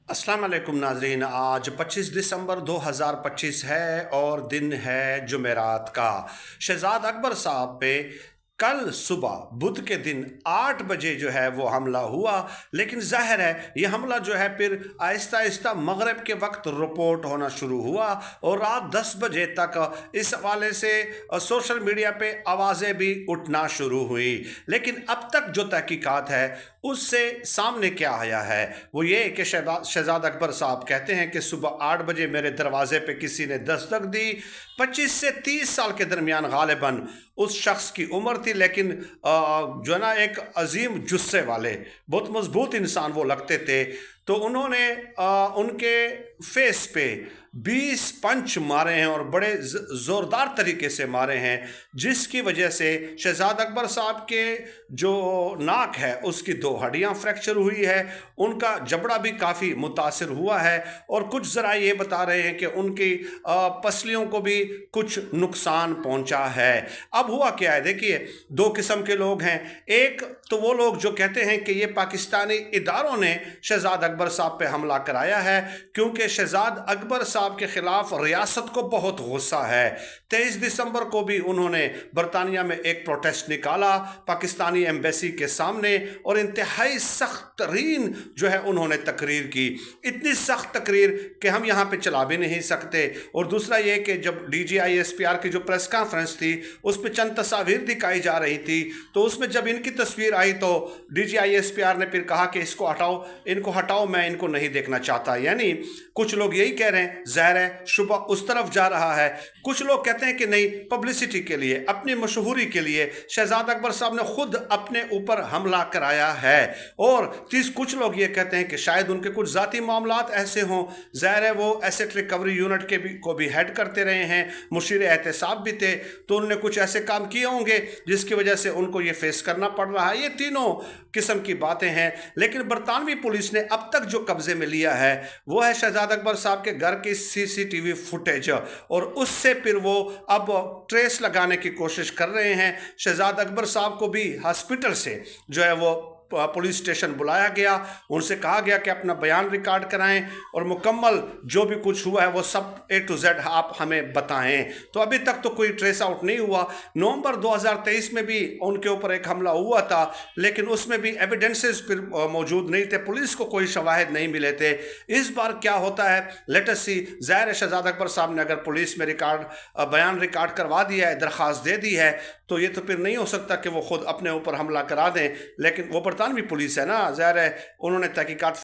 अस्सलाम वालेकुम नाजरीन। आज 25 दिसंबर 2025 है और दिन है जुमेरात का। शहजाद अकबर साहब पे कल सुबह बुध के दिन 8 बजे जो है वो हमला हुआ, लेकिन जाहिर है ये हमला जो है फिर आहिस्ता आहिस्ता मगरिब के वक्त रिपोर्ट होना शुरू हुआ और रात 10 बजे तक इस हवाले से सोशल मीडिया पे आवाज़ें भी उठना शुरू हुई। लेकिन अब तक जो तहकीकात है उससे सामने क्या आया है वो ये कि शहजाद अकबर साहब कहते हैं कि सुबह 8 बजे मेरे दरवाजे पे किसी ने दस्तक दी। 25 से 30 साल के दरमियान गालिबन उस शख्स की उम्र थी, लेकिन जो है ना एक अजीम जुस्से वाले बहुत मजबूत इंसान वो लगते थे। तो उन्होंने उनके फेस पे 20 पंच मारे हैं और बड़े ज़ोरदार तरीके से मारे हैं, जिसकी वजह से शहजाद अकबर साहब के जो नाक है उसकी 2 हड्डियां फ्रैक्चर हुई है, उनका जबड़ा भी काफ़ी मुतासिर हुआ है और कुछ ज़रा ये बता रहे हैं कि उनकी पसलियों को भी कुछ नुकसान पहुंचा है। अब हुआ क्या है, देखिए 2 किस्म के लोग हैं। एक तो वो लोग जो कहते हैं कि ये पाकिस्तानी इदारों ने शहजाद अकबर साहब पे हमला कराया है, क्योंकि शहजाद अकबर साहब के खिलाफ रियासत को बहुत गुस्सा है। 23 दिसंबर को भी उन्होंने बरतानिया में एक प्रोटेस्ट निकाला पाकिस्तानी एम्बेसी के सामने और इंतहाई सख्त तरीन जो है उन्होंने तकरीर की। इतनी सख्त तकरीर कि हम यहाँ पे चला भी नहीं सकते। और दूसरा ये कि जब DGISPR की जो प्रेस कॉन्फ्रेंस थी उस पर चंद तस्वीर दिखाई जा रही थी, तो उसमें जब इनकी तस्वीर आई तो DGISPR ने फिर कहा कि इसको हटाओ, इनको हटाओ, मैं इनको नहीं देखना चाहता। यानी कुछ लोग यही कह रहे हैं, ज़ाहिर है शुबा उस तरफ जा रहा है। कुछ लोग कहते हैं कि नहीं, पब्लिसिटी के लिए, अपनी मशहूरी के लिए शहजाद अकबर साहब ने खुद अपने ऊपर हमला कराया है। और कुछ लोग ये कहते हैं कि शायद उनके कुछ ज़ाती मामलात ऐसे हों। ज़ाहिर है वो एसेट रिकवरी यूनिट के को भी हेड करते रहे हैं, मुशीर एहतसाब भी थे, तो उन्होंने कुछ ऐसे काम किए होंगे जिसकी वजह से उनको ये फेस करना पड़ रहा है। ये तीनों किस्म की बातें हैं। लेकिन बरतानवी पुलिस ने अब तक जो कब्जे में लिया है वो है शहजाद अकबर साहब के घर की CCTV फुटेज, और उससे फिर वो अब ट्रेस लगाने की कोशिश कर रहे हैं। शहजाद अकबर साहब को भी हॉस्पिटल से जो है वो पुलिस स्टेशन बुलाया गया, उनसे कहा गया कि अपना बयान रिकॉर्ड कराएं और मुकम्मल जो भी कुछ हुआ है वो सब A to Z आप हमें बताएं। तो अभी तक तो कोई ट्रेस आउट नहीं हुआ। नवंबर 2023 में भी उनके ऊपर एक हमला हुआ था, लेकिन उसमें भी एविडेंसेस फिर मौजूद नहीं थे, पुलिस को कोई शवाहिद नहीं मिले थे। इस बार क्या होता है लेट अस सी। ज़ाहिर है शहजाद अकबर साहब ने अगर पुलिस में बयान रिकॉर्ड करवा दिया है, दरख्वास्त दे दी है, तो ये तो फिर नहीं हो सकता कि वो खुद अपने ऊपर हमला करा दें। लेकिन वो बरतानवी पुलिस है ना, ज़ाहिर है उन्होंने तहकीकात